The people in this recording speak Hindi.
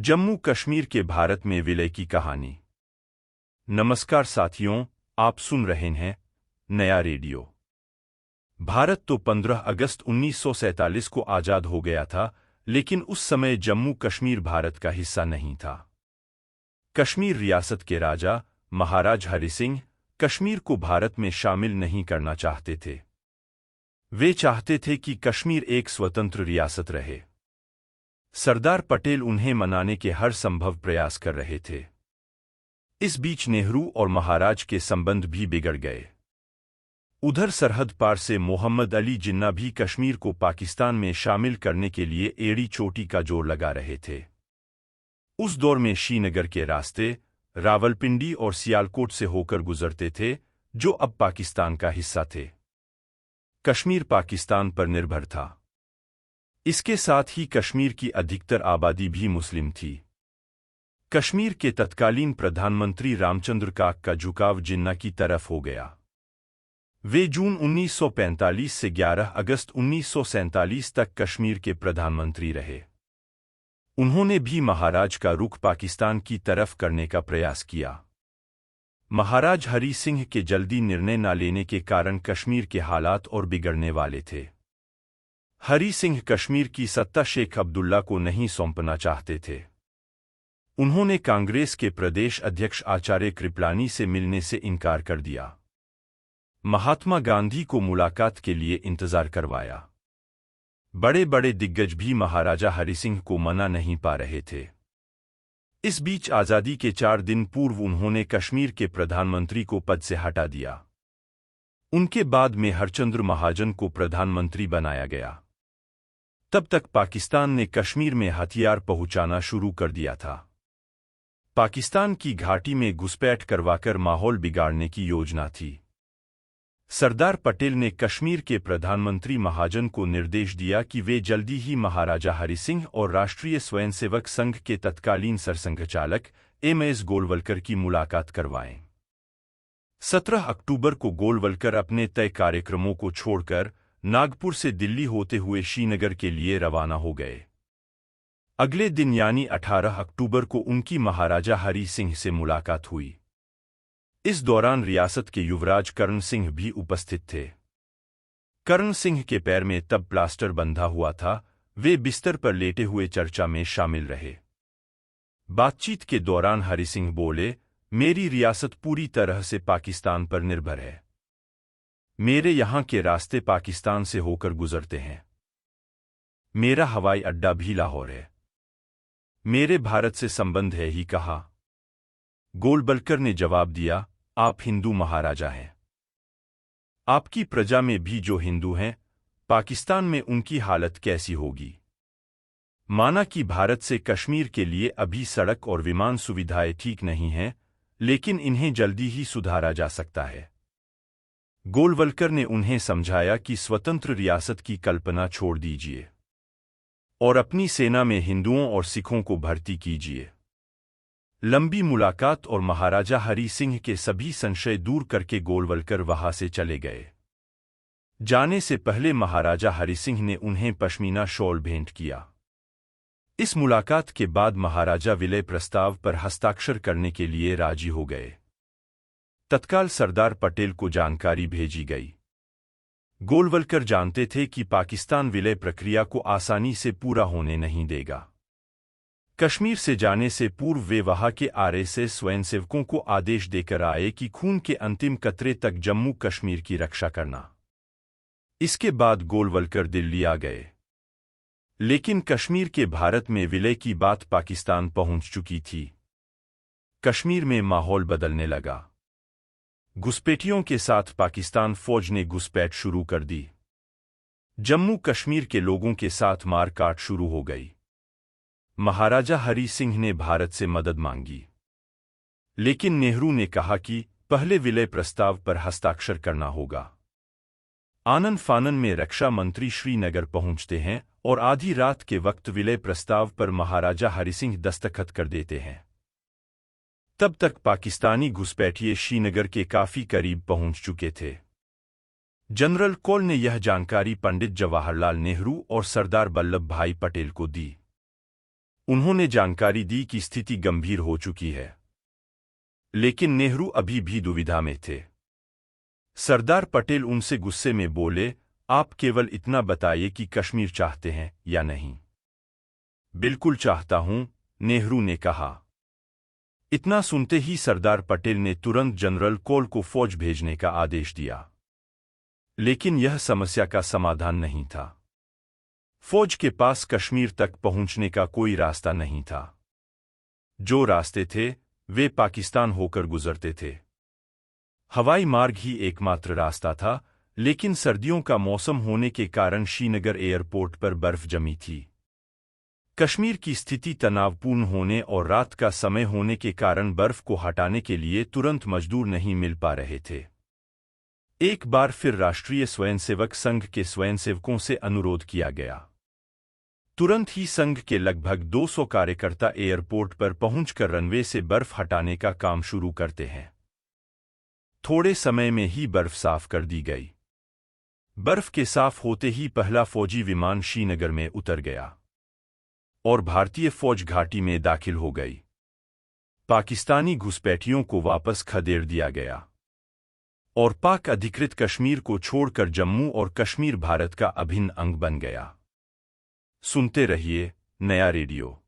जम्मू कश्मीर के भारत में विलय की कहानी। नमस्कार साथियों, आप सुन रहे हैं नया रेडियो। भारत तो 15 अगस्त 1947 को आज़ाद हो गया था, लेकिन उस समय जम्मू कश्मीर भारत का हिस्सा नहीं था। कश्मीर रियासत के राजा महाराज हरि सिंह कश्मीर को भारत में शामिल नहीं करना चाहते थे। वे चाहते थे कि कश्मीर एक स्वतंत्र रियासत रहे। सरदार पटेल उन्हें मनाने के हर संभव प्रयास कर रहे थे। इस बीच नेहरू और महाराज के संबंध भी बिगड़ गए। उधर सरहद पार से मोहम्मद अली जिन्ना भी कश्मीर को पाकिस्तान में शामिल करने के लिए एड़ी चोटी का जोर लगा रहे थे। उस दौर में श्रीनगर के रास्ते रावलपिंडी और सियालकोट से होकर गुजरते थे, जो अब पाकिस्तान का हिस्सा थे। कश्मीर पाकिस्तान पर निर्भर था। इसके साथ ही कश्मीर की अधिकतर आबादी भी मुस्लिम थी। कश्मीर के तत्कालीन प्रधानमंत्री रामचंद्र काक का झुकाव जिन्ना की तरफ हो गया। वे जून 1945 से 11 अगस्त 1947 तक कश्मीर के प्रधानमंत्री रहे। उन्होंने भी महाराज का रुख पाकिस्तान की तरफ करने का प्रयास किया। महाराज हरि सिंह के जल्दी निर्णय न लेने के कारण कश्मीर के हालात और बिगड़ने वाले थे। हरि सिंह कश्मीर की सत्ता शेख अब्दुल्ला को नहीं सौंपना चाहते थे। उन्होंने कांग्रेस के प्रदेश अध्यक्ष आचार्य कृपलानी से मिलने से इनकार कर दिया। महात्मा गांधी को मुलाकात के लिए इंतजार करवाया। बड़े बड़े दिग्गज भी महाराजा हरि सिंह को मना नहीं पा रहे थे। इस बीच आज़ादी के 4 दिन पूर्व उन्होंने कश्मीर के प्रधानमंत्री को पद से हटा दिया। उनके बाद में हरचंद्र महाजन को प्रधानमंत्री बनाया गया। तब तक पाकिस्तान ने कश्मीर में हथियार पहुंचाना शुरू कर दिया था। पाकिस्तान की घाटी में घुसपैठ करवाकर माहौल बिगाड़ने की योजना थी। सरदार पटेल ने कश्मीर के प्रधानमंत्री महाजन को निर्देश दिया कि वे जल्दी ही महाराजा हरि सिंह और राष्ट्रीय स्वयंसेवक संघ के तत्कालीन सरसंघचालक एम.एस. गोलवलकर की मुलाकात करवाएं। 17 अक्टूबर को गोलवलकर अपने तय कार्यक्रमों को छोड़कर नागपुर से दिल्ली होते हुए श्रीनगर के लिए रवाना हो गए। अगले दिन यानी 18 अक्टूबर को उनकी महाराजा हरि सिंह से मुलाकात हुई। इस दौरान रियासत के युवराज करण सिंह भी उपस्थित थे। करण सिंह के पैर में तब प्लास्टर बंधा हुआ था। वे बिस्तर पर लेटे हुए चर्चा में शामिल रहे। बातचीत के दौरान हरि सिंह बोले, मेरी रियासत पूरी तरह से पाकिस्तान पर निर्भर है। मेरे यहाँ के रास्ते पाकिस्तान से होकर गुजरते हैं। मेरा हवाई अड्डा भी लाहौर है। मेरे भारत से संबंध है ही कहा। गोलवलकर ने जवाब दिया, आप हिंदू महाराजा हैं। आपकी प्रजा में भी जो हिंदू हैं, पाकिस्तान में उनकी हालत कैसी होगी। माना कि भारत से कश्मीर के लिए अभी सड़क और विमान सुविधाएं ठीक नहीं हैं, लेकिन इन्हें जल्दी ही सुधारा जा सकता है। गोलवलकर ने उन्हें समझाया कि स्वतंत्र रियासत की कल्पना छोड़ दीजिए और अपनी सेना में हिंदुओं और सिखों को भर्ती कीजिए। लंबी मुलाकात और महाराजा हरि सिंह के सभी संशय दूर करके गोलवलकर वहां से चले गए। जाने से पहले महाराजा हरि सिंह ने उन्हें पश्मीना शॉल भेंट किया। इस मुलाकात के बाद महाराजा विलय प्रस्ताव पर हस्ताक्षर करने के लिए राजी हो गए। तत्काल सरदार पटेल को जानकारी भेजी गई। गोलवलकर जानते थे कि पाकिस्तान विलय प्रक्रिया को आसानी से पूरा होने नहीं देगा। कश्मीर से जाने से पूर्व वे वहां के आरएसएस स्वयंसेवकों को आदेश देकर आए कि खून के अंतिम कतरे तक जम्मू कश्मीर की रक्षा करना। इसके बाद गोलवलकर दिल्ली आ गए। लेकिन कश्मीर के भारत में विलय की बात पाकिस्तान पहुंच चुकी थी। कश्मीर में माहौल बदलने लगा। घुसपैठियों के साथ पाकिस्तान फौज ने घुसपैठ शुरू कर दी। जम्मू कश्मीर के लोगों के साथ मारकाट शुरू हो गई। महाराजा हरि सिंह ने भारत से मदद मांगी, लेकिन नेहरू ने कहा कि पहले विलय प्रस्ताव पर हस्ताक्षर करना होगा। आनन फानन में रक्षा मंत्री श्रीनगर पहुंचते हैं और आधी रात के वक्त विलय प्रस्ताव पर महाराजा हरि सिंह दस्तखत कर देते हैं। तब तक पाकिस्तानी घुसपैठिए श्रीनगर के काफी करीब पहुंच चुके थे। जनरल कौल ने यह जानकारी पंडित जवाहरलाल नेहरू और सरदार वल्लभ भाई पटेल को दी। उन्होंने जानकारी दी कि स्थिति गंभीर हो चुकी है, लेकिन नेहरू अभी भी दुविधा में थे। सरदार पटेल उनसे गुस्से में बोले, आप केवल इतना बताइए कि कश्मीर चाहते हैं या नहीं। बिल्कुल चाहता हूं, नेहरू ने कहा। इतना सुनते ही सरदार पटेल ने तुरंत जनरल कोल को फौज भेजने का आदेश दिया। लेकिन यह समस्या का समाधान नहीं था। फौज के पास कश्मीर तक पहुंचने का कोई रास्ता नहीं था। जो रास्ते थे वे पाकिस्तान होकर गुजरते थे। हवाई मार्ग ही एकमात्र रास्ता था, लेकिन सर्दियों का मौसम होने के कारण श्रीनगर एयरपोर्ट पर बर्फ जमी थी। कश्मीर की स्थिति तनावपूर्ण होने और रात का समय होने के कारण बर्फ को हटाने के लिए तुरंत मजदूर नहीं मिल पा रहे थे। एक बार फिर राष्ट्रीय स्वयंसेवक संघ के स्वयंसेवकों से अनुरोध किया गया। तुरंत ही संघ के लगभग 200 कार्यकर्ता एयरपोर्ट पर पहुंचकर रनवे से बर्फ हटाने का काम शुरू करते हैं। थोड़े समय में ही बर्फ साफ कर दी गई। बर्फ के साफ होते ही पहला फौजी विमान श्रीनगर में उतर गया और भारतीय फौज घाटी में दाखिल हो गई। पाकिस्तानी घुसपैठियों को वापस खदेड़ दिया गया और पाक अधिकृत कश्मीर को छोड़कर जम्मू और कश्मीर भारत का अभिन्न अंग बन गया। सुनते रहिए नया रेडियो।